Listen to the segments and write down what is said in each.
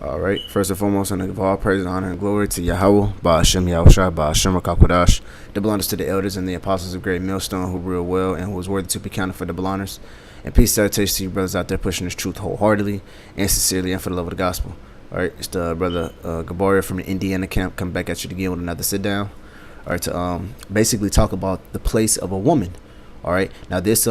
All right. First and foremost, I give all praise, honor, and glory to Yahweh, Ba'ashem Yahushua, Ba'ashem Rakakwadash, the belongers to the elders and the apostles of Great Millstone who rule well and who was worthy to be counted for the belongers. And peace salutations to you brothers out there pushing this truth wholeheartedly and sincerely and for the love of the gospel. All right. It's the brother Gaboria from the Indiana camp coming back at you again with another sit down. All right. To basically talk about the place of a woman. All right. Now this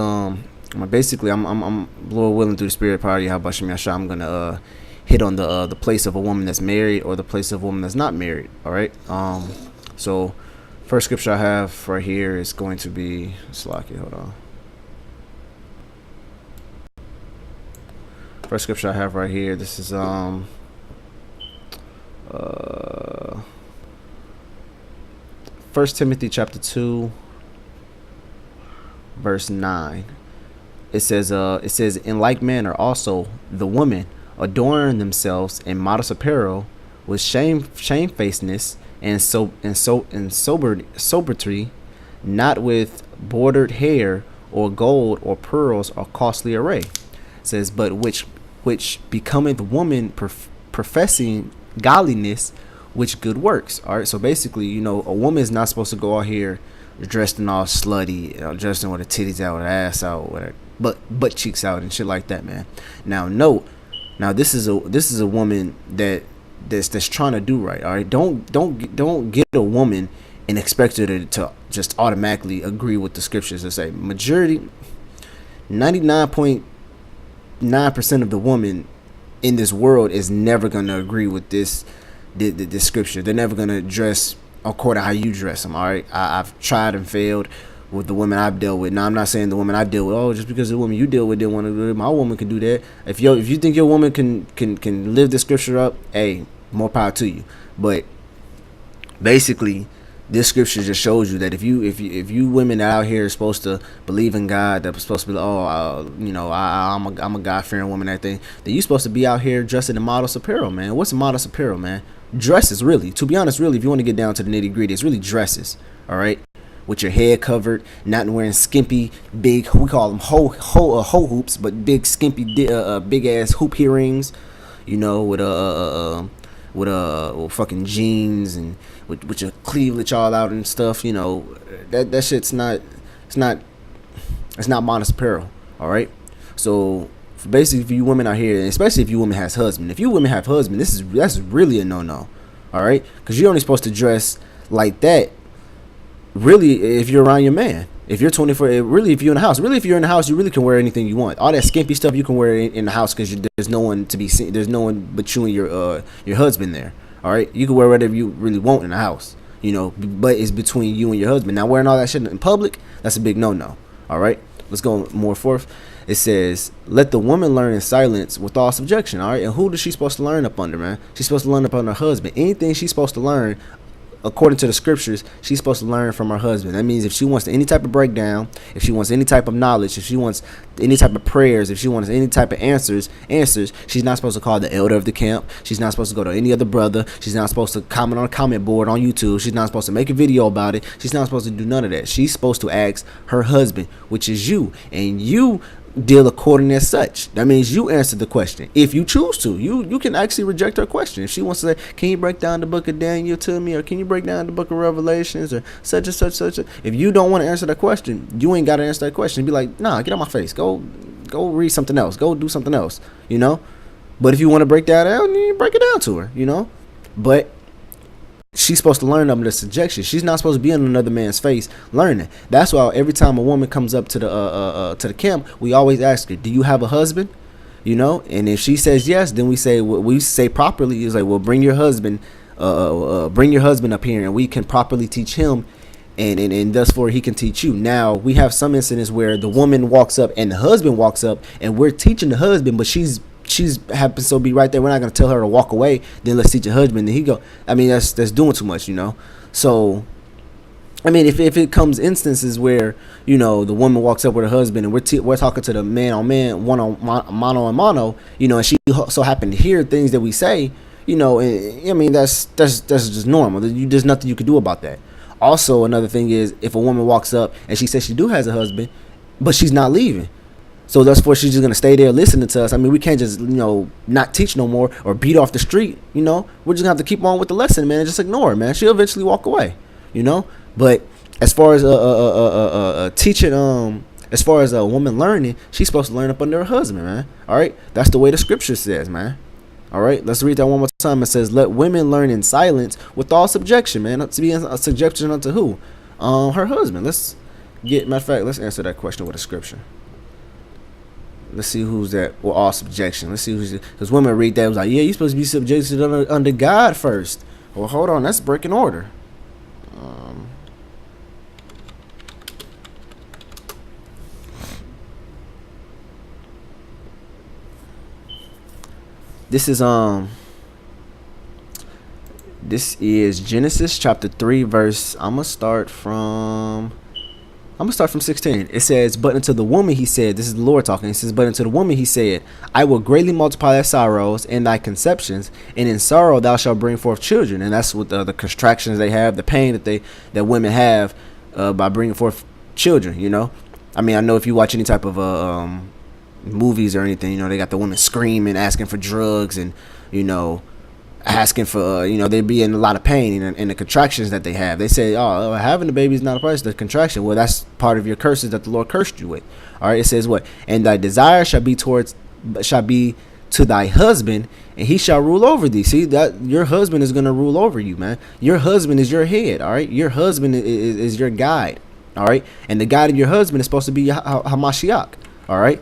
basically I'm Lord willing through the spirit power of Yahweh Shem Yahshua, I'm gonna hit on the place of a woman that's married or the place of a woman that's not married. All right. So first scripture I have right here is going to be Slaki. Hold on. First scripture I have right here. This is First Timothy chapter 2, verse 9. It says in like manner also the women adorn themselves in modest apparel with shamefacedness and soberty, not with bordered hair or gold or pearls or costly array. It says, but which becometh woman professing godliness which good works. All right, so basically, a woman is not supposed to go out here dressed in all slutty, dressed with her titties out, her ass out, with her butt cheeks out and shit like that, man. Now this is a woman that's trying to do right. All right, don't get a woman and expect her to just automatically agree with the scriptures that say majority 99.9% of the woman in this world is never gonna agree with this scripture. They're never gonna dress according to how you dress them. All right, I've tried and failed with the women I've dealt with. Now I'm not saying the women I deal with, just because the woman you deal with didn't want to do it, my woman can do that. If you think your woman can live the scripture up, hey, more power to you. But basically, this scripture just shows you that if you women out here are supposed to believe in God, that are supposed to be I'm a God fearing woman, and everything, then you supposed to be out here dressing in modest apparel, man. What's modest apparel, man? Dresses, really. To be honest, really, if you want to get down to the nitty gritty, it's really dresses. All right. With your head covered, not wearing skimpy, big, we call them hoe hoops, but big skimpy, big ass hoop earrings, with fucking jeans and with your cleavage all out and stuff. That shit's not, it's not modest apparel. All right. So basically, if you women out here, especially if you women has husband, that's really a no. All right, because you're only supposed to dress like that. Really, if you're around your man, if you're 24, really, if you're in the house, you really can wear anything you want. All that skimpy stuff you can wear in the house because there's no one to be seen. There's no one but you and your husband there. All right, you can wear whatever you really want in the house, but it's between you and your husband. Now, wearing all that shit in public, that's a big no. All right, let's go more forth. It says, let the woman learn in silence with all subjection. All right, and who is she supposed to learn up under, man? She's supposed to learn up under her husband. Anything she's supposed to learn, according to the scriptures, she's supposed to learn from her husband. That means if she wants any type of breakdown, if she wants any type of knowledge, if she wants any type of prayers, if she wants any type of answers, she's not supposed to call the elder of the camp. She's not supposed to go to any other brother. She's not supposed to comment on a comment board on YouTube. She's not supposed to make a video about it. She's not supposed to do none of that. She's supposed to ask her husband, which is you, and you deal according as such. That means you answer the question. If you choose to, you can actually reject her question. If she wants to say, can you break down the book of Daniel to me, or can you break down the book of Revelations, or such and such. If you don't want to answer that question, you ain't got to answer that question. Be like, nah, get out my face. Go read something else. Go do something else. But if you want to break that down, you break it down to her. But she's supposed to learn under subjection. She's not supposed to be in another man's face learning. That's why every time a woman comes up to the camp, we always ask her, do you have a husband? And if she says yes, then we say properly is like, well, bring your husband up here, and we can properly teach him, and thus for he can teach you. Now, we have some incidents where the woman walks up and the husband walks up, and we're teaching the husband, but she's happens to be right there. We're not gonna tell her to walk away. Then let's teach your husband. Then he go. I mean, that's doing too much, So, I mean, if it comes instances where the woman walks up with her husband, and we're talking to the man on man, mano on mano, and she so happened to hear things that we say, and, I mean, that's just normal. There's nothing you can do about that. Also, another thing is, if a woman walks up and she says she has a husband, but she's not leaving. So that's for she's just gonna stay there listening to us. I mean, we can't just not teach no more or beat off the street. We're just gonna have to keep on with the lesson, man, and just ignore her, man. She'll eventually walk away. But as far as teaching, as far as a woman learning, she's supposed to learn up under her husband, man. All right, that's the way the scripture says, man. All right, let's read that one more time. It says, "Let women learn in silence with all subjection, man." To be in subjection unto who? Her husband. Matter of fact, let's answer that question with a scripture. Let's see who's that. Well, all subjection. Let's see who's, because women read that, it was like, yeah, you're supposed to be subjected under God first. Well, hold on, that's breaking order. This is Genesis chapter 3 verse. I'm gonna start from 16. It says, "But unto the woman he said," this is the Lord talking. It says, "But unto the woman he said, I will greatly multiply thy sorrows and thy conceptions, and in sorrow thou shalt bring forth children." And that's what the contractions they have, the pain that women have by bringing forth children. I mean, I know if you watch any type of movies or anything, they got the women screaming, asking for drugs, and asking for they be in a lot of pain in the contractions that they have. They say, oh, having a baby is not a price, the contraction. Well, that's part of your curses that the Lord cursed you with. All right, it says what? "And thy desire shall be to thy husband, and he shall rule over thee." See, that your husband is going to rule over you, man. Your husband is your head. All right, your husband is your guide. All right, and the guide of your husband is supposed to be Hamashiach. All right,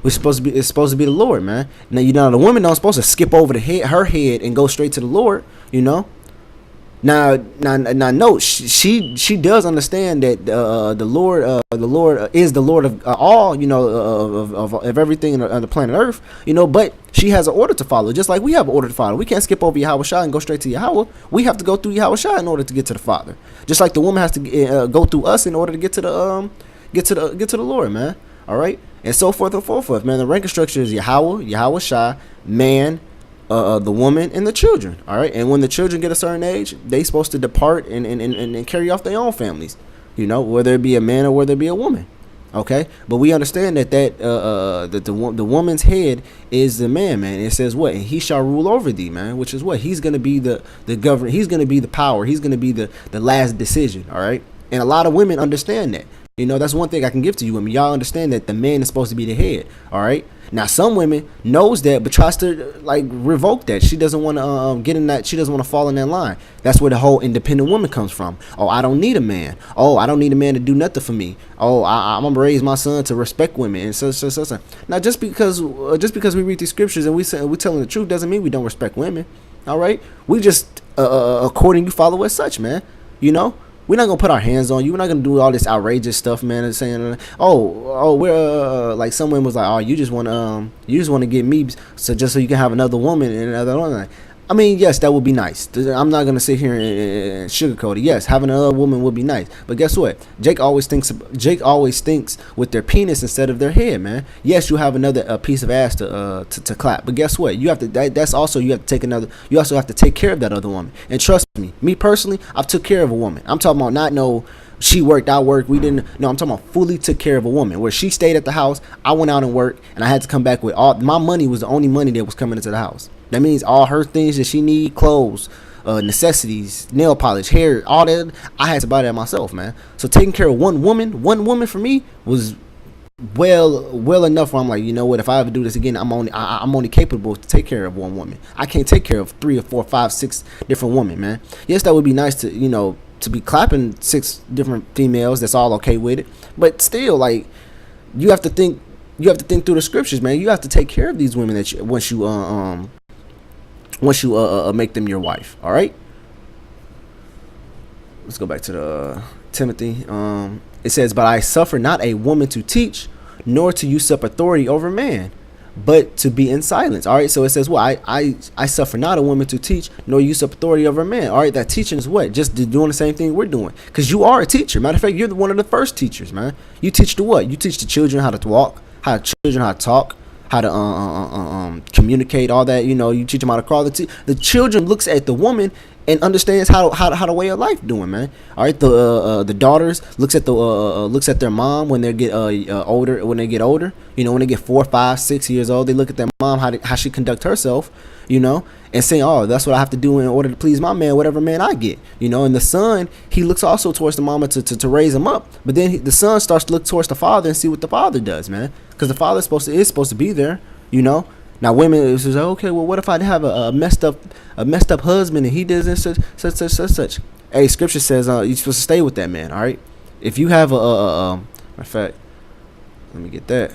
it's supposed to be the Lord, man. Now, the woman don't supposed to skip over her head and go straight to the Lord. Now, note, she does understand that the Lord is the Lord of all, of everything on the planet Earth, But she has an order to follow, just like we have an order to follow. We can't skip over Yahweh Shai and go straight to Yahweh. We have to go through Yahweh Shai in order to get to the Father, just like the woman has to go through us in order to get to the Lord, man. All right, and so forth and so forth, man. The ranking structure is Yahweh Shai, man, the woman, and the children. All right, and when the children get a certain age, they supposed to depart and carry off their own families, whether it be a man or whether it be a woman. Okay, but we understand that the woman's head is the man, man. It says what? "And he shall rule over thee," man, which is what? He's going to be the governor. He's going to be the power. He's going to be the last decision. All right, and a lot of women understand that. That's one thing I can give to you women. Y'all understand that the man is supposed to be the head. All right. Now, some women knows that, but tries to revoke that. She doesn't want to get in that. She doesn't want to fall in that line. That's where the whole independent woman comes from. Oh, I don't need a man. Oh, I don't need a man to do nothing for me. Oh, I'm gonna raise my son to respect women and so. Now, just because we read these scriptures and we telling the truth doesn't mean we don't respect women. All right. We just according you follow as such, man. We're not gonna put our hands on you. We're not gonna do all this outrageous stuff, man. And saying, we're like someone was like, oh, you just want to get me so you can have another woman and another one. I mean, yes, that would be nice. I'm not gonna sit here and sugarcoat it. Yes, having another woman would be nice. But guess what? Jake always thinks with their penis instead of their head, man. Yes, you have another piece of ass to clap. But guess what? You have to. That's also you have to take another. You also have to take care of that other woman. And trust me personally, I've took care of a woman. I'm talking about not no. She worked, I worked, we didn't. No, I'm talking about fully took care of a woman where she stayed at the house. I went out and worked, and I had to come back with all my money was the only money that was coming into the house. That means all her things that she need, clothes, necessities, nail polish, hair, all that, I had to buy that myself, man. So taking care of one woman for me was well enough where I'm like, you know what, if I ever do this again, I'm only capable to take care of one woman. I can't take care of 3 or 4, 5, 6 different women, man. Yes, that would be nice to, to be clapping 6 different females. That's all okay with it. But still, like, you have to think through the scriptures, man. You have to take care of these women that once you make them your wife. All right. Let's go back to the Timothy. It says, "But I suffer not a woman to teach, nor to usurp authority over man, but to be in silence." All right. So it says, well, I suffer not a woman to teach, nor usurp authority over man. All right. That teaching is what? Just doing the same thing we're doing. Because you are a teacher. Matter of fact, you're one of the first teachers, man. You teach the what? You teach the children how to walk, how to talk, how to communicate, all that. You teach them how to crawl. The children looks at the woman and understands how the way of life doing, man. All right, the daughters looks at their mom when they get older. When they get older, you know, when they get 4, 5, 6 years old, they look at their mom, how she conduct herself, you know, and say, oh, that's what I have to do in order to please my man, whatever man I get, you know. And the son, he looks also towards the mama to raise him up, but then the son starts to look towards the father and see what the father does, man, because the father is supposed to be there, you know. Now women is like, okay, well, what if I have a messed up husband and he does this such. Hey, scripture says you're supposed to stay with that man. All right, if you have matter of fact, let me get that.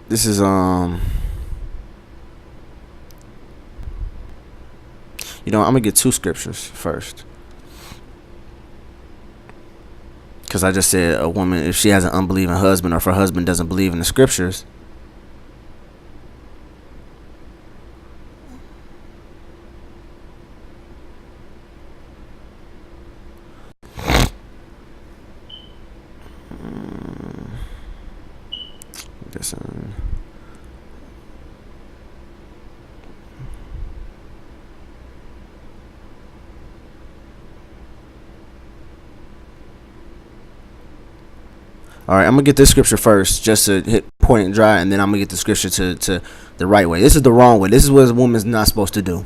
This is you know, I'm gonna get two scriptures first, because I just said a woman, if she has an unbelieving husband, or if her husband doesn't believe in the scriptures. This one. All right, I'm gonna get this scripture first, just to hit point and dry, and then I'm gonna get the scripture to the right way. This is the wrong way. This is what a woman's not supposed to do.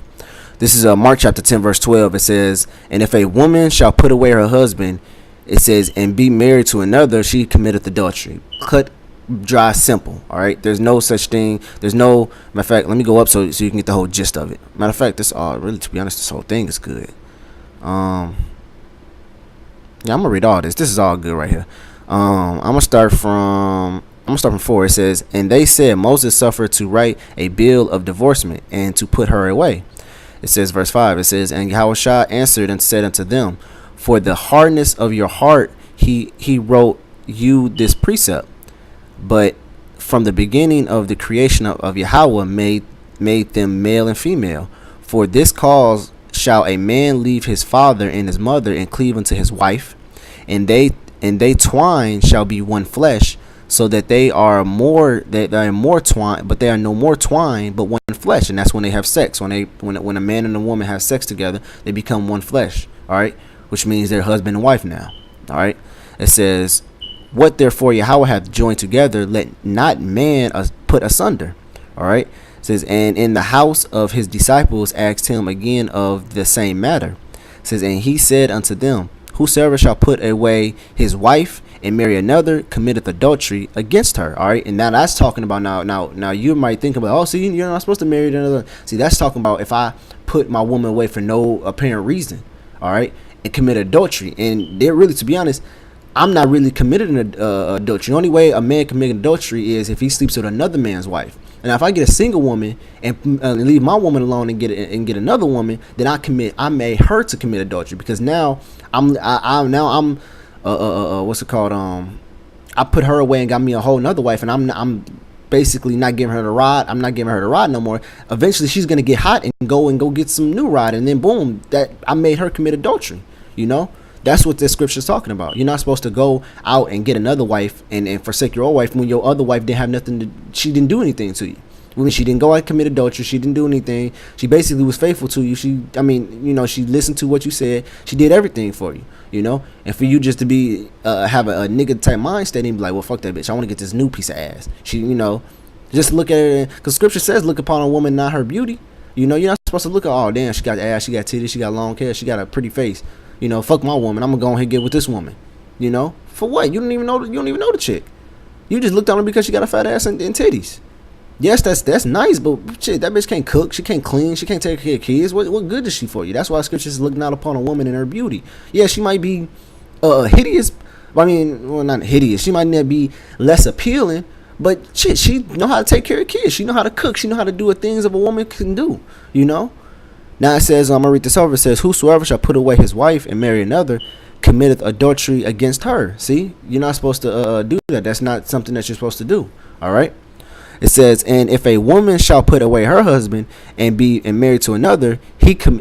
This is Mark chapter 10 verse 12. It says, and if a woman shall put away her husband, it says, and be married to another, she committeth adultery. Cut, dry, simple. All right, there's no such thing. There's no, matter of fact, let me go up so you can get the whole gist of it. Matter of fact, this really, to be honest, this whole thing is good. Yeah, I'm gonna read all this. This is all good right here. I'm gonna start from 4. It says, and they said, Moses suffered to write a bill of divorcement and to put her away. It says, verse 5. It says, and Yahushua answered and said unto them, for the hardness of your heart he wrote you this precept, but from the beginning of the creation of Yahweh made them male and female. For this cause shall a man leave his father and his mother and cleave unto his wife, and they twine shall be one flesh, so that they are more twine, but they are no more twine, but one flesh. And that's when they have sex. When a man and a woman have sex together, they become one flesh. All right, which means they're husband and wife now. All right, it says, what therefore Yahweh hath joined together, let not man put asunder. All right, it says, and in the house of his disciples asked him again of the same matter. It says, and he said unto them, whosoever shall put away his wife and marry another committeth adultery against her. All right, and now that's talking about now you might think about, oh, see, you're not supposed to marry another. See, that's talking about if I put my woman away for no apparent reason, all right, and commit adultery. And they're really, to be honest, I'm not really committed adultery. The only way a man can make adultery is if he sleeps with another man's wife. And if I get a single woman and leave my woman alone and get another woman, then I made her to commit adultery, because now I'm what's it called? I put her away and got me a whole nother wife, and I'm basically not giving her the rod. I'm not giving her the rod no more. Eventually, she's gonna get hot and go get some new rod, and then boom, that I made her commit adultery. You know, that's what this scripture is talking about. You're not supposed to go out and get another wife and forsake your old wife when your other wife didn't have nothing she didn't do anything to you. When she didn't go out and commit adultery, she didn't do anything. She basically was faithful to you. She listened to what you said. She did everything for you, you know. And for you just to be have a nigga type mindset and be like, well, fuck that bitch, I want to get this new piece of ass. She, you know, just look at it, because scripture says, look upon a woman not her beauty. You know, you're not supposed to look at, oh damn, she got ass, she got titties, she got long hair, she got a pretty face. You know, fuck my woman, I'm gonna go ahead and get with this woman. You know, for what? You don't even know the chick. You just looked on her because she got a fat ass and titties. Yes, that's nice, but shit, that bitch can't cook, she can't clean, she can't take care of kids. What good is she for you? That's why scripture is looking out upon a woman in her beauty. Yeah, she might be hideous. I mean, well, not hideous. She might not be less appealing, but shit, she know how to take care of kids. She know how to cook. She know how to do the things of a woman can do. You know. Now it says, I'm gonna read this over. It says, "Whosoever shall put away his wife and marry another, committeth adultery against her." See, you're not supposed to do that. That's not something that you're supposed to do. All right. It says, "And if a woman shall put away her husband and be married to another,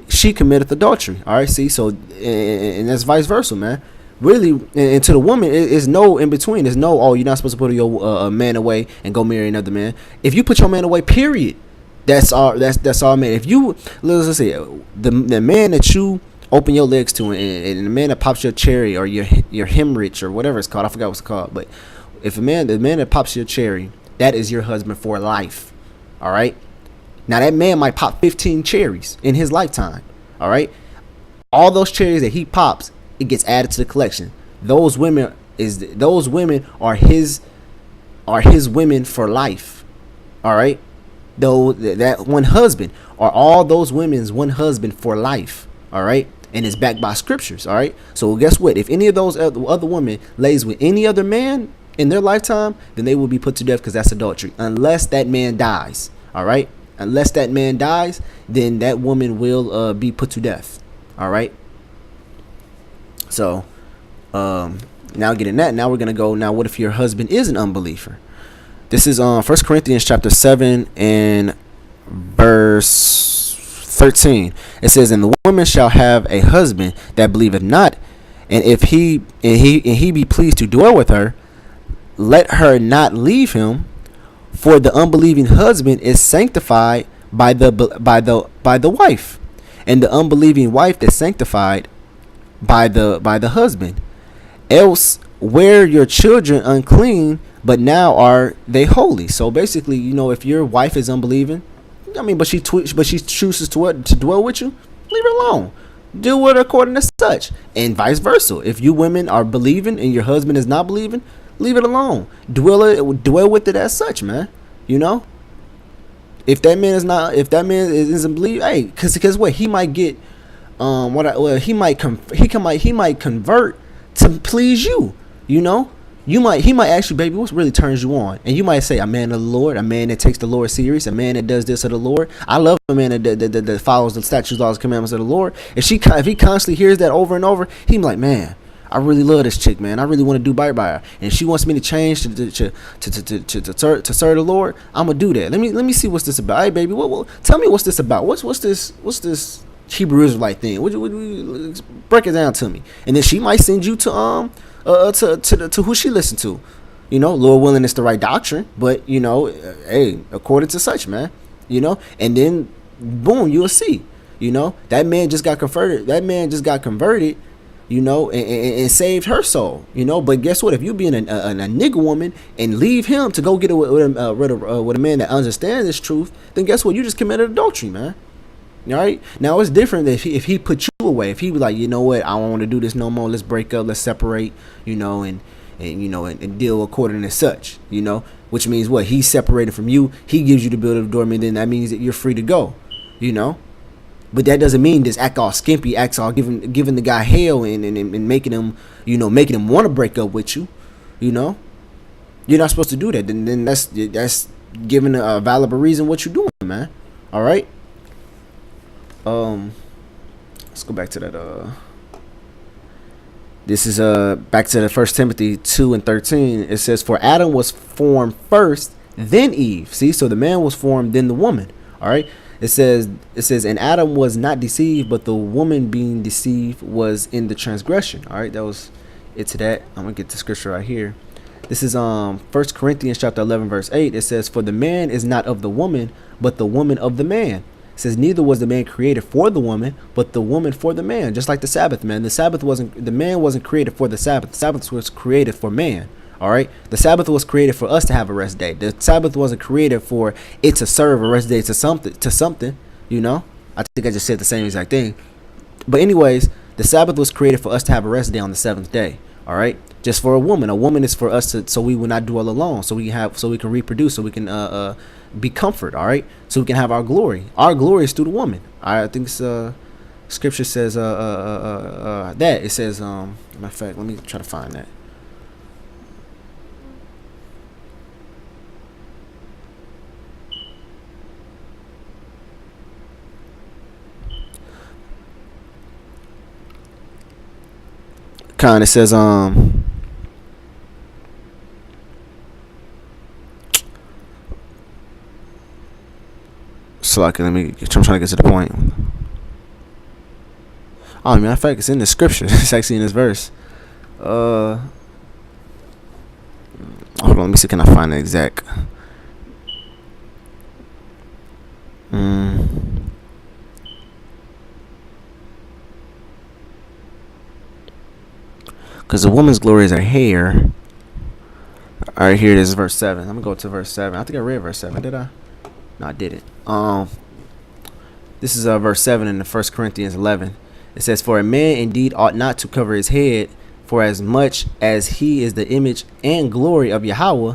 she committeth adultery." All right. See, so and that's vice versa, man. Really, and to the woman, it's no in between. There's no, oh, you're not supposed to put your man away and go marry another man. If you put your man away, period. That's all. That's all, man. If you, let's say, the man that you open your legs to, and the man that pops your cherry or your hemorrhage or whatever it's called, I forgot what's called, but if the man that pops your cherry, that is your husband for life. All right. Now that man might pop 15 cherries in his lifetime. All right. All those cherries that he pops, it gets added to the collection. Those women are his women for life. All right. Though that one husband are all those women's one husband for life. All right. And it's backed by scriptures. All right. So guess what? If any of those other women lays with any other man in their lifetime, then they will be put to death, because that's adultery, unless that man dies. All right. Unless that man dies, then that woman will be put to death. All right. So now getting that, now we're gonna go, now what if your husband is an unbeliever? This is 1 Corinthians chapter 7 and verse 13. It says, "And the woman shall have a husband that believeth not, and if he be pleased to dwell with her, let her not leave him, for the unbelieving husband is sanctified by the wife, and the unbelieving wife is sanctified by the husband. Else were your children unclean, but now are they holy." So basically, if your wife is unbelieving, but she chooses to dwell with you, leave her alone. Deal with her according to such, and vice versa. If you women are believing and your husband is not believing, leave it alone. Dwell with it as such, man. If that man isn't believing, hey, because what he might get, he might convert to please you. He might ask you, "Baby, what really turns you on?" And you might say, "A man of the Lord, a man that takes the Lord serious, a man that does this of the Lord. I love a man that follows the statutes, laws, commandments of the Lord." If he constantly hears that over and over, he be like, "Man, I really love this chick, man. I really want to do by her, and she wants me to change to serve the Lord. I'm gonna do that. Let me see what's this about. Hey, baby, tell me what's this about? What's this Hebrew Israelite thing? Break it down to me." And then she might send you to who she listened to. Lord willing, it's the right doctrine, but hey, according to such, man. And then boom, you'll see. That man just got converted. And saved her soul. But guess what? If you being a nigga woman and leave him to go get with a man that understands this truth, then guess what? You just committed adultery, man. All right. Now it's different if he put you away. If he was like, "You know what? I don't want to do this no more. Let's break up. Let's separate." And deal according to such. Which means what? He's separated from you. He gives you the bill of divorcement. Then that means that you're free to go. But that doesn't mean just act all skimpy, act all giving the guy hell and making him, making him want to break up with you. You're not supposed to do that. Then that's giving a valid reason what you're doing, man. All right. Let's go back to that. This is back to the 1 Timothy 2 and 13. It says, "For Adam was formed first, then Eve." See, so the man was formed, then the woman. All right. It says, "And Adam was not deceived, but the woman being deceived was in the transgression." All right, that was it to that. I'm gonna get the scripture right here. This is 1 Corinthians chapter 11 verse 8. It says, "For the man is not of the woman, but the woman of the man." It says, "Neither was the man created for the woman, but the woman for the man." Just like the Sabbath, man. The man wasn't created for the Sabbath. The Sabbath was created for man. All right. The Sabbath was created for us to have a rest day. The Sabbath wasn't created for it to serve a rest day to something. I think I just said the same exact thing. But anyways, the Sabbath was created for us to have a rest day on the seventh day. All right. just for a woman. A woman is for us to, so we will not dwell alone, so we can reproduce, so we can be comfort. All right, so we can have our glory. Our glory is through the woman. I think it's scripture says that it says matter of fact, let me try to find that. Kind of says so like let me, I'm trying to get to the point. Oh, matter of fact, it's in the scripture. It's actually in this verse. Hold on, let me see. Can I find the exact? Because the woman's glory is her hair. All right, here it is, verse 7. I'm gonna go to verse 7. I think I read verse 7. Did I? No, I didn't. This is verse 7 in the 1 Corinthians 11. It says, "For a man indeed ought not to cover his head, for as much as he is the image and glory of Yahweh,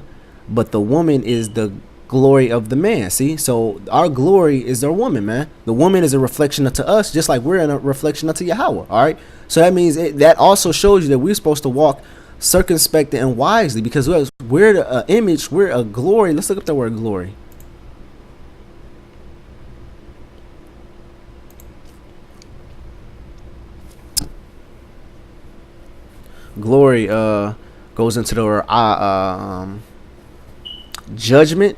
but the woman is the glory of the man." See, so our glory is our woman, man. The woman is a reflection unto us, just like we're in a reflection unto Yahweh. All right, so that means that also shows you that we're supposed to walk circumspect and wisely, because we're the image, we're a glory. Let's look up the word glory. Glory goes into the word judgment,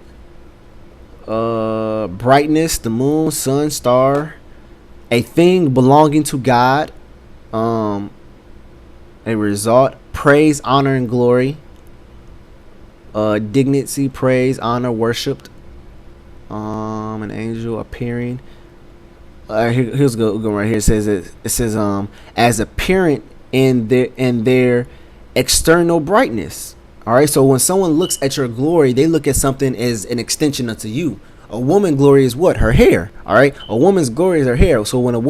brightness, the moon, sun, star, a thing belonging to God, a result, praise, honor, and glory, dignity, praise, honor, worshipped, an angel appearing. Here's go right here. It says as apparent in their external brightness. All right, so when someone looks at your glory, they look at something as an extension unto you. A woman's glory is what? Her hair. All right, a woman's glory is her hair. So when a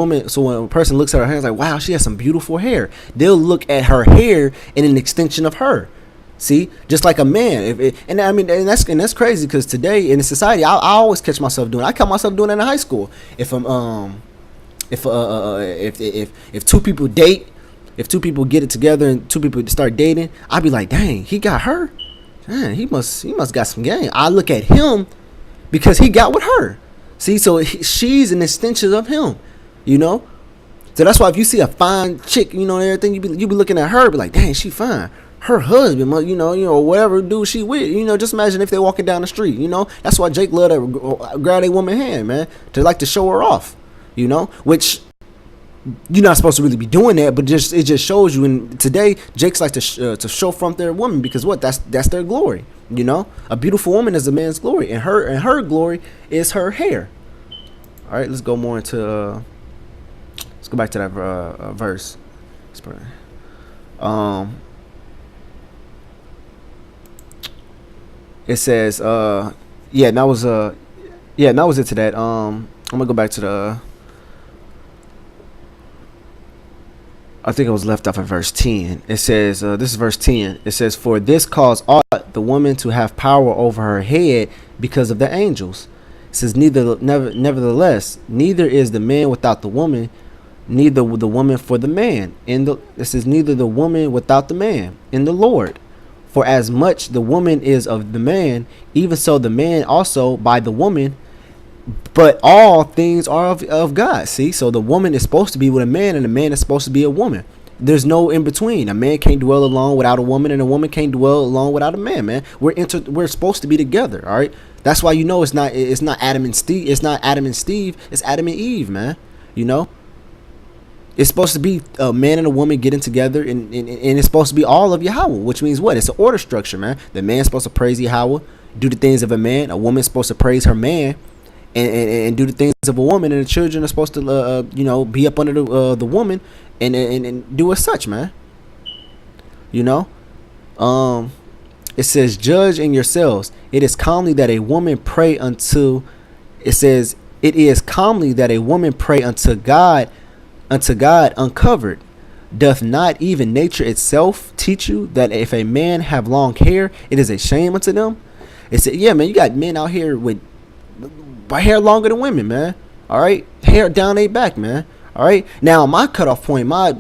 person looks at her hair, it's like, wow, she has some beautiful hair. They'll look at her hair in an extension of her. See, just like a man. And that's crazy, because today in society, I always catch myself doing. I caught myself doing that in high school. If two people date. If two people get it together and two people start dating, I'd be like, dang, he got her. Man, he must got some game. I look at him because he got with her. See, so she's an extension of him, you know? So that's why if you see a fine chick, you know, and everything, you be looking at her, be like, dang, she fine. Her husband, you know, whatever dude she with, you know, just imagine if they walking down the street, you know? That's why Jake loved to grab a woman's hand, man, to like to show her off, you know? Which you're not supposed to really be doing that, but it just shows you. And today, Jake's like to show front their woman, because what? That's their glory. You know, a beautiful woman is a man's glory, and her glory is her hair. All right, let's go more into. Let's go back to that verse. It says, that was it to that. I'm gonna go back to the. I think it was left off at verse 10. It says, this is verse 10. It says, "For this cause ought the woman to have power over her head because of the angels." It says, nevertheless, neither is the man without the woman, neither the woman for the man. It says, neither the woman without the man in the Lord. For as much the woman is of the man, even so the man also by the woman. But all things are of God. See, so the woman is supposed to be with a man, and the man is supposed to be a woman. There's no in between. A man can't dwell alone without a woman, and a woman can't dwell alone without a man. Man, we're supposed to be together. All right. That's why, you know, it's not Adam and Steve. It's not Adam and Steve. It's Adam and Eve, man. You know, it's supposed to be a man and a woman getting together, and it's supposed to be all of Yahweh, which means what? It's an order structure, man. The man's supposed to praise Yahweh, do the things of a man. A woman's supposed to praise her man. And do the things of a woman, and the children are supposed to, be up under the woman, and do as such, man. You know, it says, "Judge in yourselves. It is calmly that a woman pray unto." It says, "It is calmly that a woman pray unto God uncovered. Doth not even nature itself teach you that if a man have long hair, it is a shame unto them? It said, yeah, man, you got men out here with hair longer than women, man. All right, hair down their back, man. All right. Now my cutoff point, my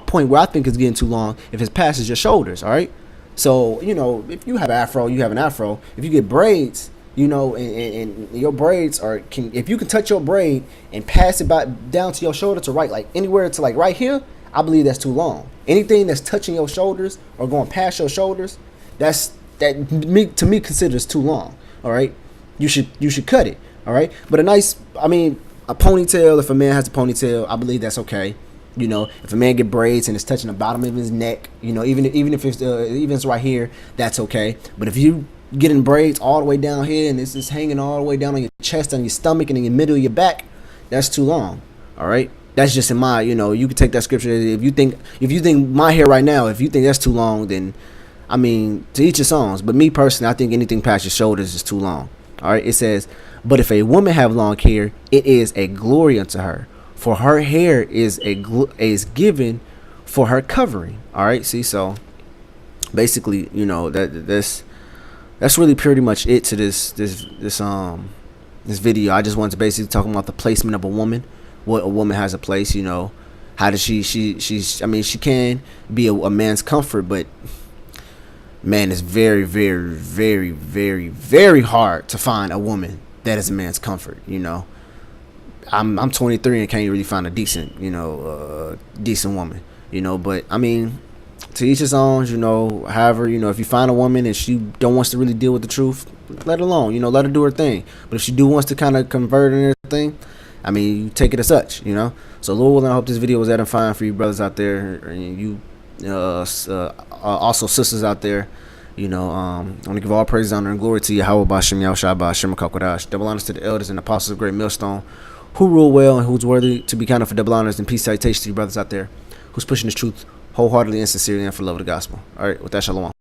point where I think it's getting too long, if it passes your shoulders. All right. So if you have an afro, you have an afro. If you get braids, and your braids if you can touch your braid and pass it down to your shoulder to right, like anywhere to like right here, I believe that's too long. Anything that's touching your shoulders or going past your shoulders, to me considers too long. All right, you should cut it. All right, but a ponytail. If a man has a ponytail, I believe that's okay. If a man get braids and it's touching the bottom of his neck, even if it's right here, that's okay. But if you getting braids all the way down here and it's just hanging all the way down on your chest, on your stomach, and in the middle of your back, that's too long. All right, that's just in my, you can take that scripture. If you think my hair right now, if you think that's too long, then to each his own. But me personally, I think anything past your shoulders is too long. All right, it says, but if a woman have long hair, it is a glory unto her, for her hair is given for her covering. All right, see, so basically, that's really pretty much it to this video. I just wanted to basically talk about the placement of a woman, what a woman has a place. How does she can be a man's comfort, but man, it's very, very, very, very, very hard to find a woman that is a man's comfort. I'm 23 and can't really find a decent woman. But to each his own. However, if you find a woman and she don't wants to really deal with the truth, let her alone. Let her do her thing. But if she wants to kind of convert in her thing, you take it as such. So Lord willing, I hope this video was edifying for you brothers out there, and you also sisters out there. I want to give all praise, honor, and glory to Yahweh Bashem Yahushua Bashem Kakwadash. Double honors to the elders and apostles of Great Millstone, who rule well and who's worthy to be counted for double honors, and peace salutation to you brothers out there who's pushing this truth wholeheartedly and sincerely and for love of the gospel. All right, with that, shalom.